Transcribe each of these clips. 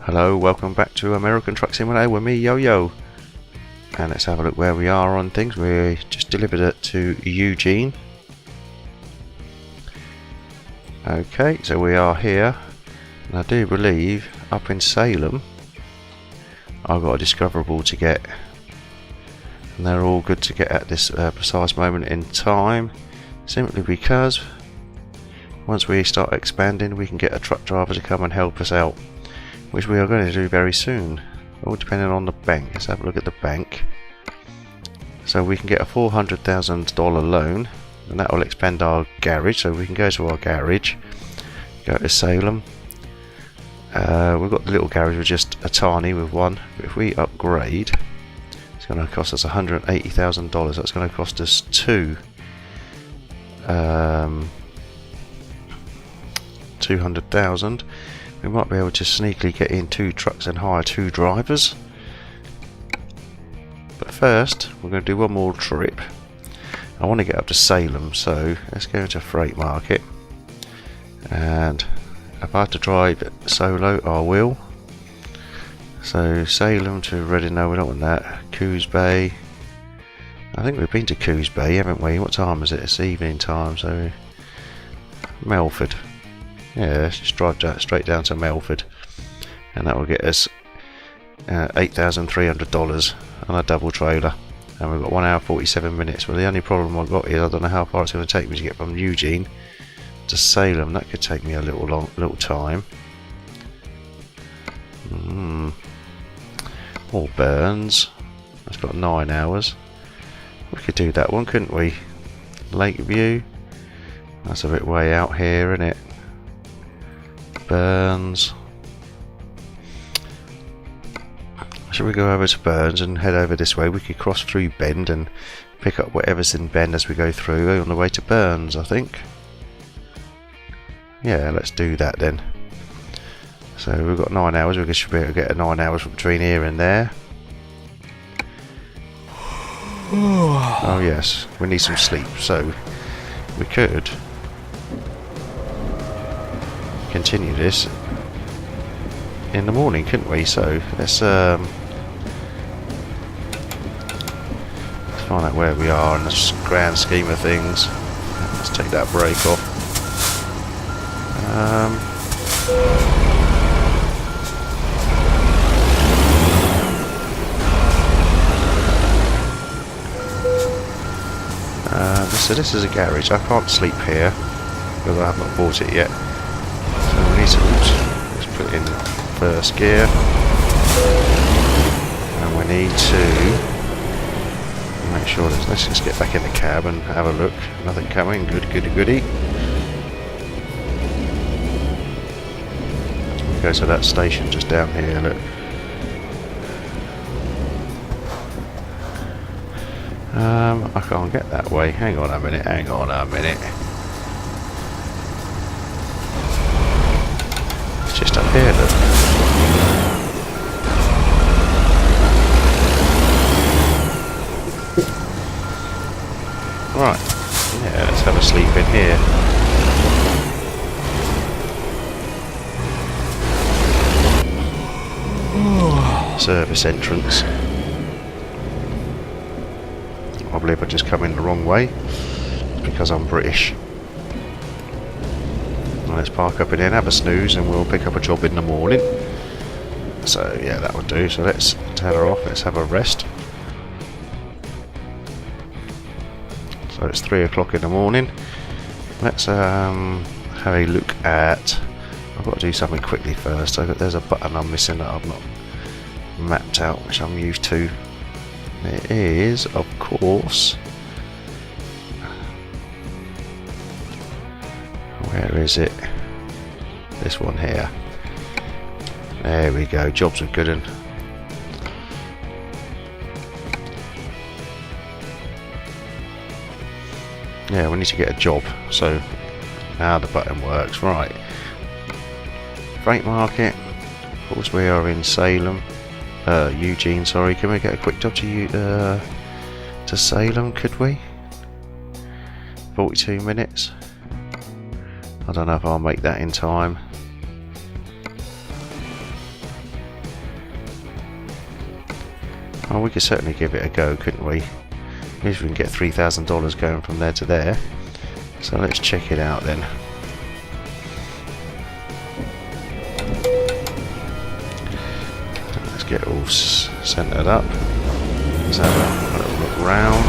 Hello, welcome back to American Truck Simulator with me, Yo-Yo. And let's have a look where we are on things. We just delivered it to Eugene. Okay, so we are here. And I do believe up in Salem, I've got a discoverable to get. And they're all good to get at this precise moment in time. Simply because once we start expanding, we can get a truck driver to come and help us out, which we are going to do very soon, all depending on the bank. Let's have a look at the bank. So we can get a $400,000 loan, and that will expand our garage, so we can go to our garage, go to Salem. We've got the little garage with just a tiny with one, but if we upgrade, it's going to cost us $180,000. That's going to cost us two 200,000. We might be able to sneakily get in 2 trucks and hire 2 drivers. But first, we're going to do one more trip. I want to get up to Salem, so let's go into Freight Market. And if I have to drive it solo, I will. So Salem to Reading, no, we don't want that. Coos Bay. I think we've been to Coos Bay, haven't we? What time is it? It's evening time, so Melford. Yeah, let's just drive straight down to Melford, and that will get us $8,300 on a double trailer, and we've got 1 hour 47 minutes. Well, the only problem I've got is I don't know how far it's going to take me to get from Eugene to Salem. That could take me a little time. Or Burns, that's got 9 hours. We could do that one, couldn't we? Lakeview, that's a bit way out here, isn't it? Burns. Should we go over to Burns and head over this way? We could cross through Bend and pick up whatever's in Bend as we go through on the way to Burns, I think. Yeah, let's do that then. So we've got 9 hours. We should be able to get 9 hours between here and there. Oh yes, we need some sleep, so we could continue this in the morning, couldn't we? So let's find out where we are in the grand scheme of things. Let's take that break off. So this is a garage. I can't sleep here because I haven't bought it yet. So we need to let's put it in first gear, and we need to make sure that let's just get back in the cab and have a look. Nothing coming. Goody. We go to that station just down here. Look. I can't get that way. Hang on a minute. It's just up here, look. Right. Yeah, let's have a sleep in here. Service entrance. I believe I just come in the wrong way because I'm British. Well, let's park up in here and have a snooze, and we'll pick up a job in the morning. So yeah, that will do. So let's tell her off. Let's have a rest. So it's 3 o'clock in the morning. Let's have a look at. I've got to do something quickly first. So there's a button I'm missing that I've not mapped out, which I'm used to. It is, of course. Where is it? This one here. There we go. Jobs are good. And yeah, we need to get a job. So now the button works. Right. Freight Market. Of course, we are in Salem. Eugene, sorry. Can we get a quick job to Salem? Could we? 42 minutes. I don't know if I'll make that in time. Oh, we could certainly give it a go, couldn't we? At least we can get $3,000 going from there to there. So let's check it out then. Let's get all centered up. Let's have a little look round.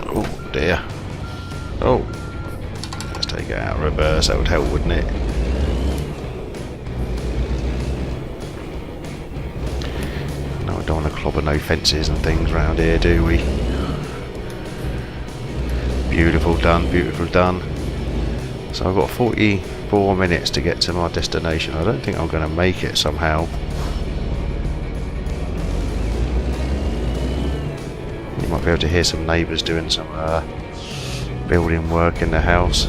Oh dear. Oh, let's take it out of reverse, that would help, wouldn't it? No, I don't want to clobber no fences and things around here, do we? Beautiful done, beautiful done. So I've got 44 minutes to get to my destination. I don't think I'm going to make it somehow. You might be able to hear some neighbours doing some building work in the house.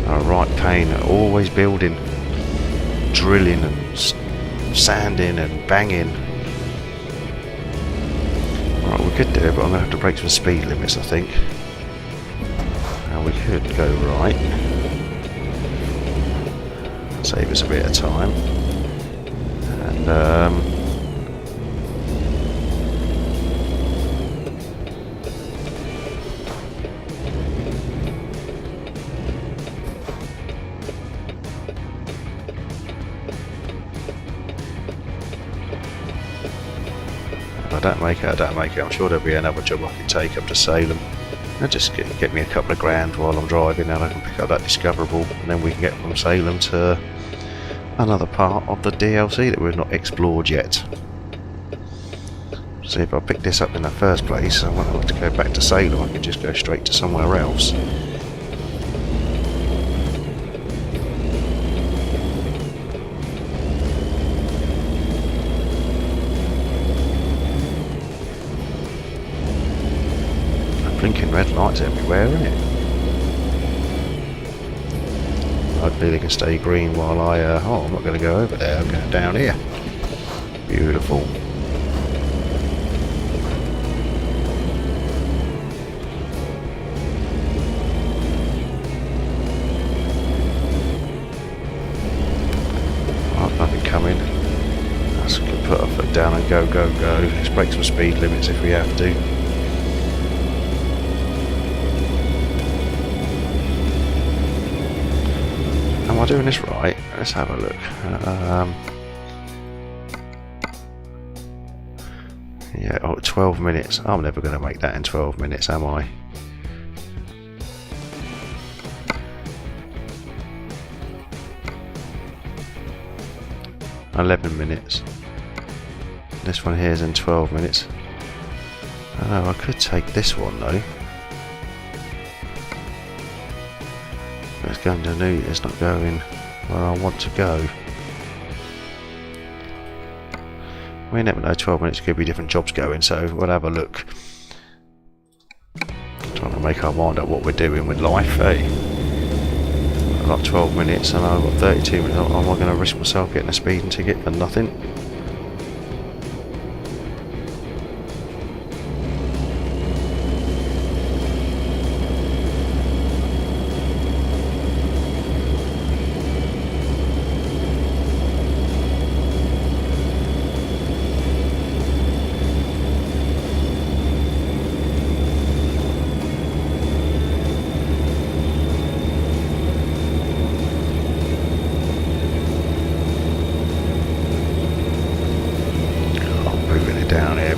A right pain, always building, drilling and sanding and banging. Right, we could do it, but I'm going to have to break some speed limits, I think. Now we could go right. Save us a bit of time. And I don't make it, I don't make it. I'm sure there'll be another job I can take up to Salem. And just get me a couple of grand while I'm driving, and I can pick up that discoverable, and then we can get from Salem to another part of the DLC that we've not explored yet. See, if I pick this up in the first place, I won't have to go back to Salem, I can just go straight to somewhere else. Blinking red lights everywhere, isn't it? Hopefully they can stay green while I... oh, I'm not going to go over there, I'm going down here. Beautiful. Right, nothing coming. Let's put our foot down and go, go, go. Let's break some speed limits if we have to. Am I doing this right? Let's have a look. Yeah, oh, 12 minutes. I'm never going to make that in 12 minutes, am I? $11 minutes. This one here is in 12 minutes. Oh, I could take this one though. It's going to Newt, it's not going where I want to go. We never know, 12 minutes could be different jobs going, so we'll have a look. Trying to make our mind up what we're doing with life, eh? I've got 12 minutes and I've got 32 minutes. Am I going to risk myself getting a speeding ticket for nothing?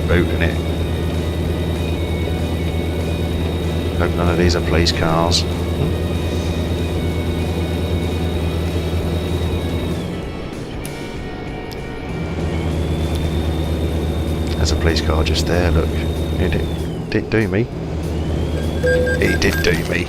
Booting it. Hope none of these are police cars. There's a police car just there, look. He did do me. He did do me.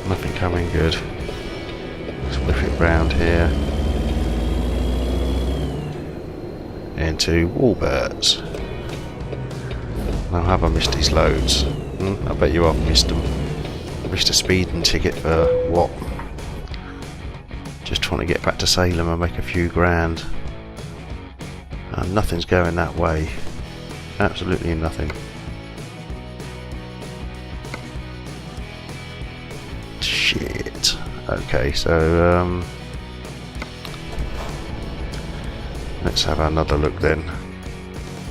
Nothing coming good. Let's whip it round here. into Walberts. Now, have I missed these loads? I bet you I've missed them. I missed a speeding ticket for what? Just trying to get back to Salem and make a few grand. And nothing's going that way. Absolutely nothing. Shit. Okay, so let's have another look then.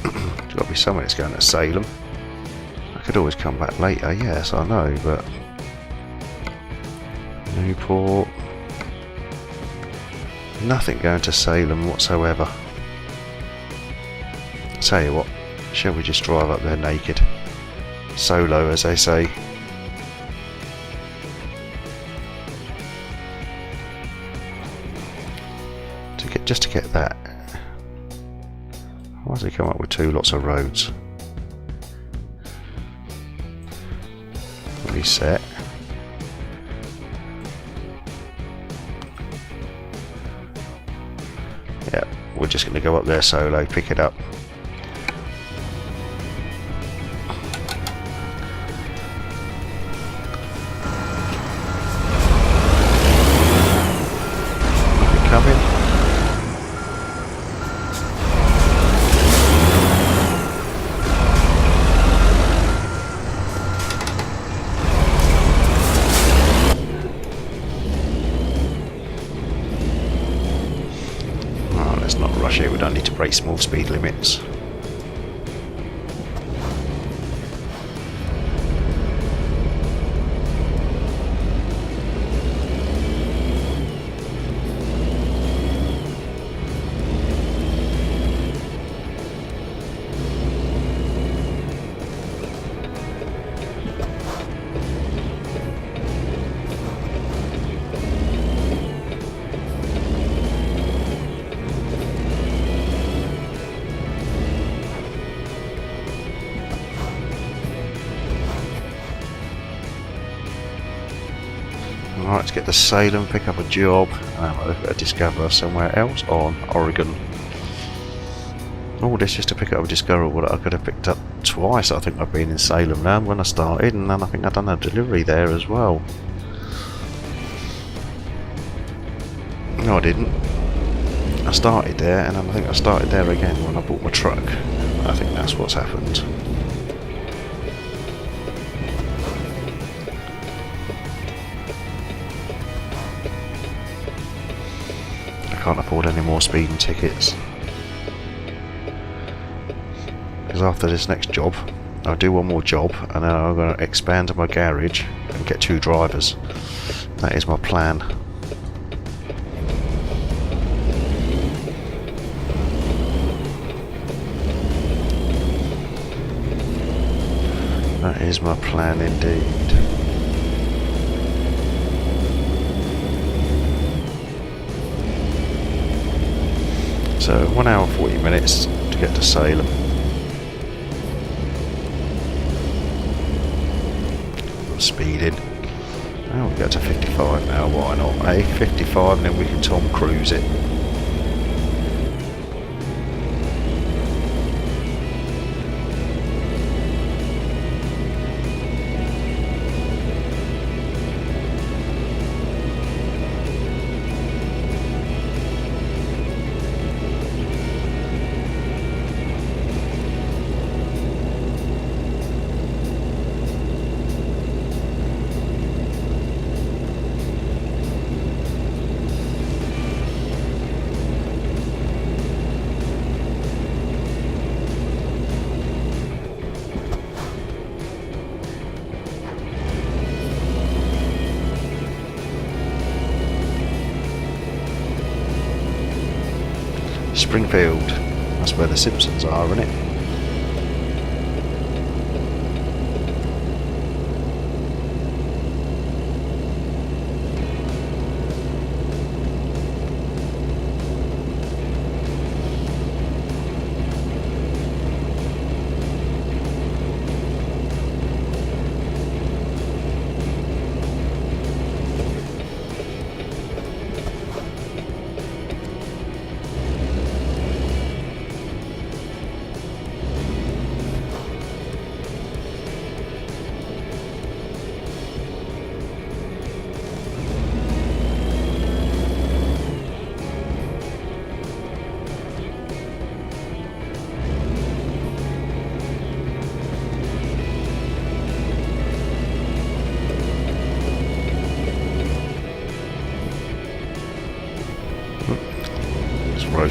There's got to be somewhere that's going to Salem. I could always come back later, yes, I know, but Newport. Nothing going to Salem whatsoever. Tell you what, shall we just drive up there naked? Solo, as they say. Just to get that. Why does it come up with two lots of roads? Reset. Yeah, we're just going to go up there solo, pick it up. Nothing coming. We don't need to break small speed limits. Right, let's get to Salem, pick up a job, and we'll look at a Discover somewhere else on Oregon. All this just to pick up a Discover that I could have picked up twice. I think I've been in Salem now when I started, and then I think I've done a delivery there as well. No, I didn't. I started there, and then I think I started there again when I bought my truck. I think that's what's happened. Can't afford any more speeding tickets, because after this next job I'll do one more job and then I'm going to expand my garage and get 2 drivers. That is my plan. That is my plan indeed. So 1 hour 40 minutes to get to Salem. Speeding. Oh, we go to 55 now, why not? 55 and then we can Tom Cruise it. Springfield, that's where the Simpsons are, isn't it?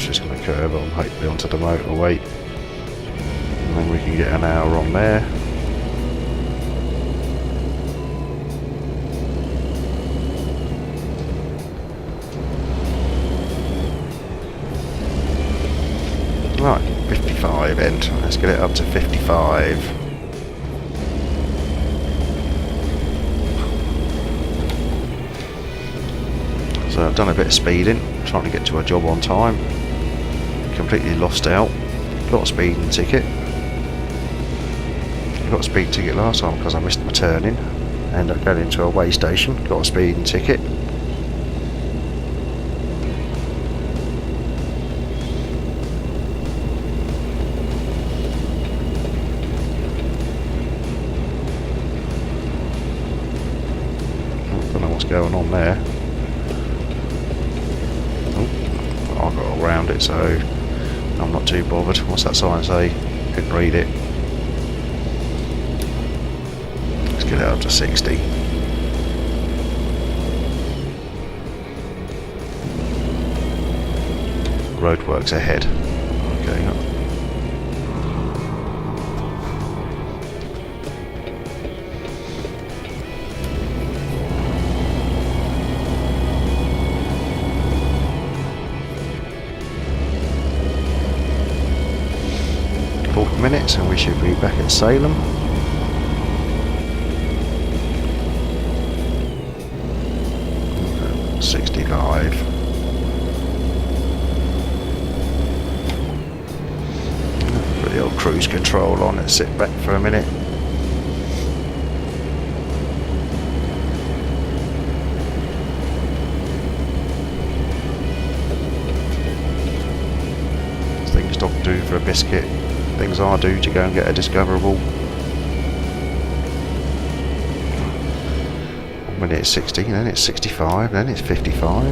closer it's going to curve on, hopefully onto the motorway. And then we can get an hour on there. Right, 55 end. Let's get it up to 55. So I've done a bit of speeding, trying to get to a job on time. Completely lost out. Got a speeding ticket. Got a speeding ticket last time because I missed my turning. Ended up going into a way station. Got a speeding ticket. Don't know what's going on there. I got around it, so I'm not too bothered. What's that sign say? Couldn't read it. Let's get it up to 60. Roadworks ahead. Okay. 4 minutes and we should be back at Salem. Okay, 65. Put the old cruise control on and sit back for a minute. Things don't do for a biscuit. Things I do to go and get a discoverable. 1 minute it's 60, then it's 65, then it's 55.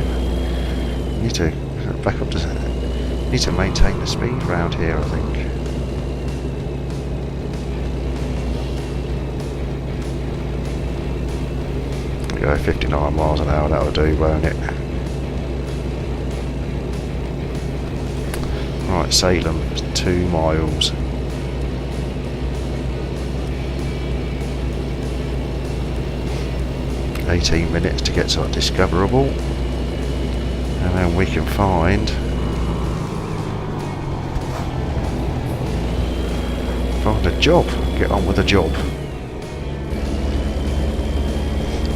Need to back up to. Need to maintain the speed around here, I think. We go 59 miles an hour. That'll do, won't it? Right, Salem, 2 miles. $18 minutes to get to our discoverable, and then we can find a job. Get on with a job.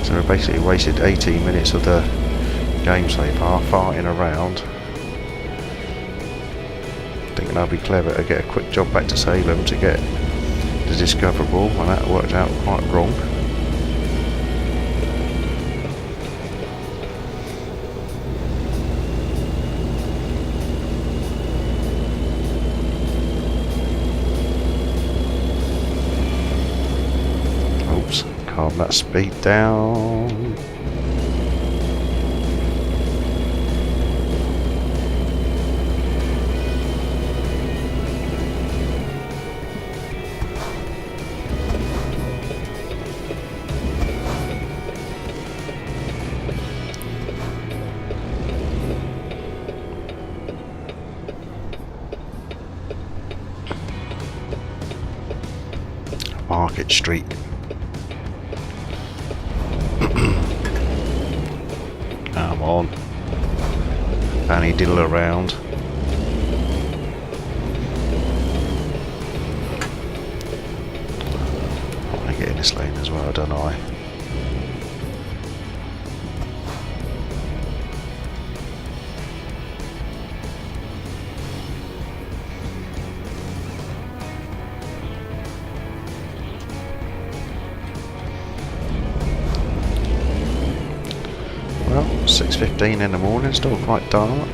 So we basically wasted 18 minutes of the game so far farting around. Thinking I'd be clever to get a quick job back to Salem to get the discoverable, and that worked out quite wrong. Oops, calm that speed down. Market Street. Come on. Fanny diddle around. I want to get in this lane as well, don't I? Well, 6:15 in the morning, still quite dark.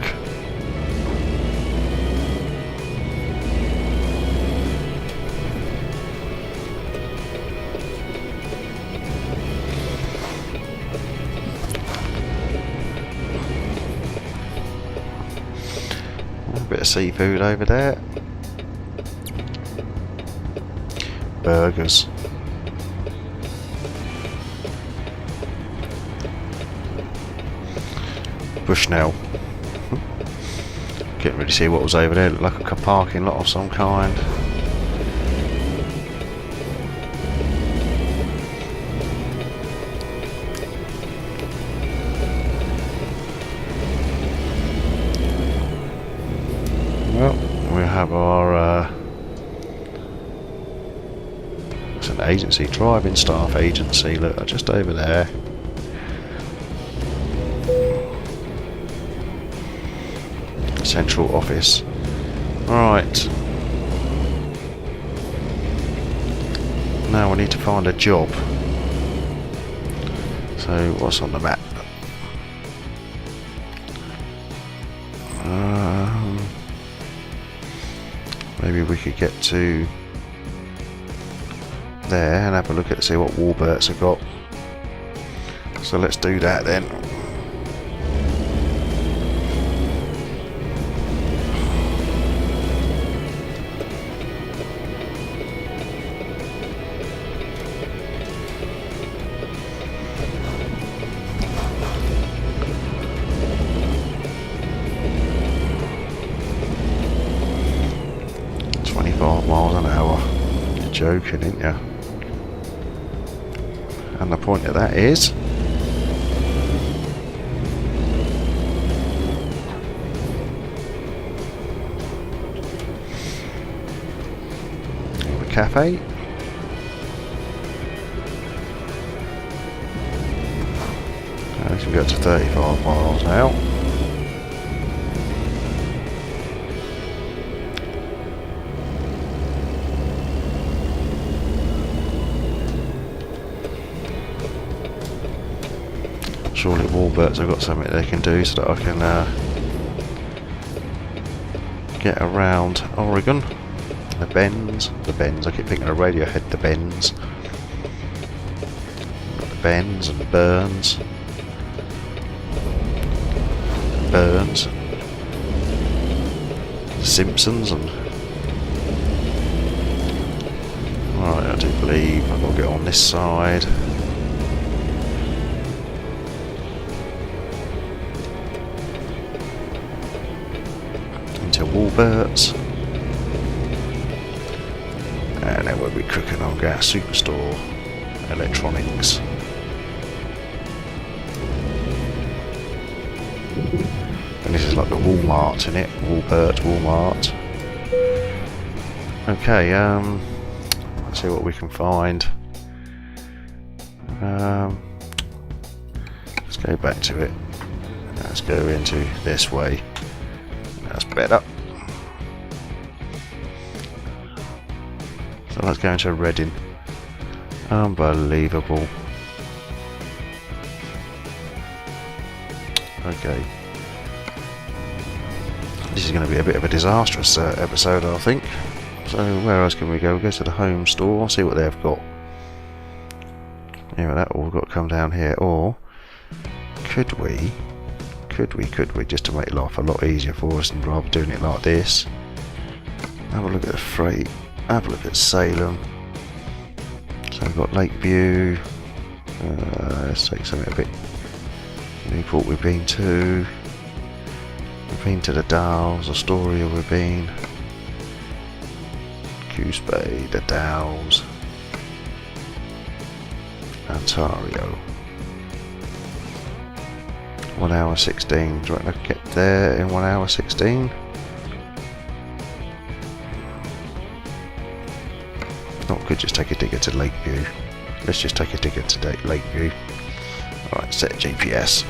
A bit of seafood over there. Burgers. Bushnell. Couldn't really see what was over there. It looked like a car parking lot of some kind. Well, we have our it's an agency, driving staff agency. Look, just over there. Central office. Right. Now we need to find a job. So what's on the map? Maybe we could get to there and have a look at see what Warburts have got. So let's do that then. Miles an hour. You're joking, ain't you? And the point of that is the cafe. I can go to 35 miles now. Surely Warburts have got something they can do so that I can get around Oregon. The bends, I keep thinking of Radiohead, the bends and the Burns, the Simpsons, and right, I do believe I've got to get on this side. Into Warburts, and then we'll be cooking on gas Superstore electronics. And this is like the Walmart, in it? Walmart. Okay, let's see what we can find. Let's go back to it. Let's go into this way. That's better. So let's go into Reading. Unbelievable. Okay. This is going to be a bit of a disastrous episode, I think. So where else can we go? We'll go to the home store, see what they've got. Yeah, that all got to come down here. Or could we, just to make life a lot easier for us and rather doing it like this, have a look at the freight, have a look at Salem. So we've got Lakeview, let's take something a bit. Newport we've been to. We've been to the Dalles, Astoria we've been. Coos Bay, the Dalles. Ontario. 1 hour 16. Do you reckon I can get there in 1 hour 16? Not good, just take a digger to Lakeview. Let's just take a digger to Lakeview. Alright, set GPS.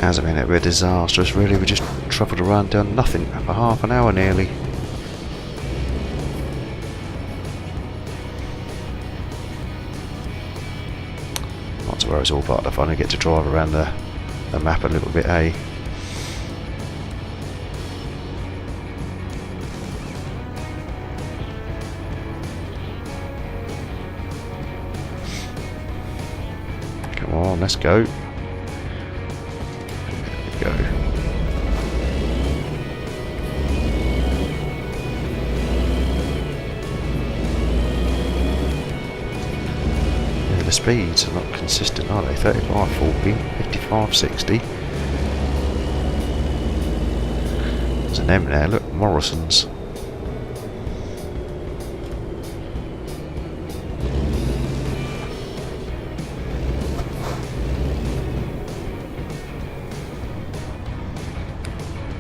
Has been a bit disastrous really. We just travelled around, done nothing for half an hour nearly. Not to worry, it's all part of the fun. I get to drive around the map a little bit, eh? Come on, let's go. Go. Yeah, the speeds are not consistent, are they? 35, 40, 55, 60. There's an M there, look, Morrison's.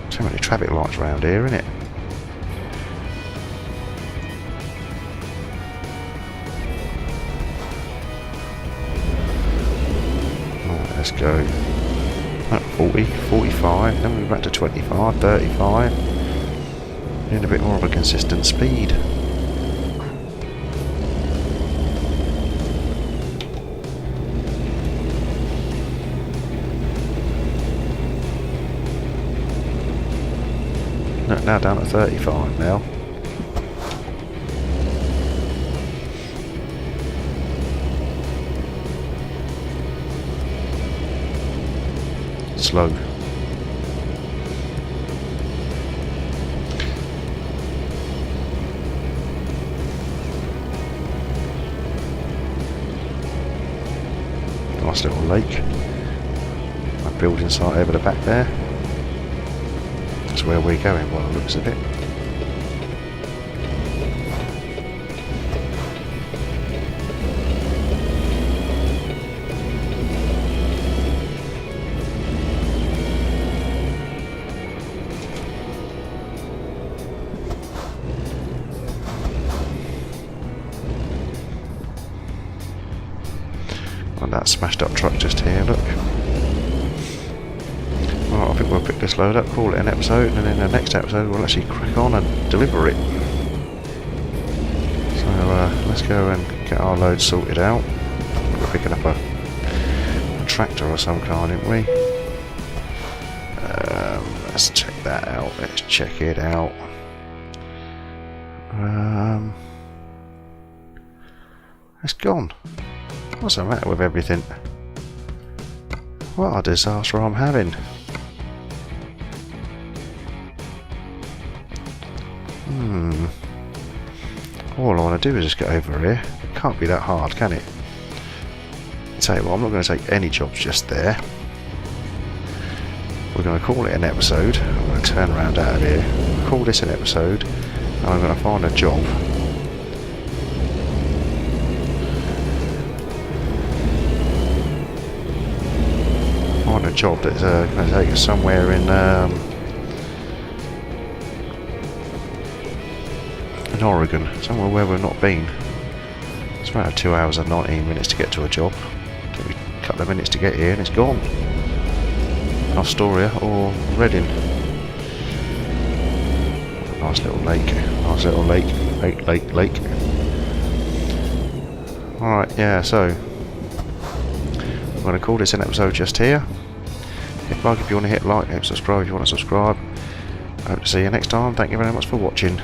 So many traffic lights around here, isn't it? Right, let's go. 40, 45, then we're back to 25, 35. Need a bit more of a consistent speed. Now down at 35 now. Slow. Nice little lake. A building site over the back there. That's where we're going by the looks of it. And that smashed up truck just here, look. Right, I think we'll pick this load up, call it an episode, and in the next episode we'll actually crack on and deliver it. So let's go and get our load sorted out. We're picking up a tractor or some kind, aren't we? Let's check that out, let's check it out. It's gone. What's the matter with everything? What a disaster I'm having. All I want to do is just get over here. It can't be that hard, can it? Tell you what, I'm not going to take any jobs just there. We're going to call it an episode. I'm going to turn around out of here, call this an episode, and I'm going to find a job. Find a job that's going to take us somewhere in Oregon, somewhere where we've not been. It's about 2 hours and 19 minutes to get to a job. Took me a couple of minutes to get here and it's gone. Astoria or Reading. Nice little lake, nice little lake. Alright, yeah, so I'm going to call this an episode just here. Hit like if you want to hit like, hit subscribe if you want to subscribe. Hope to see you next time. Thank you very much for watching.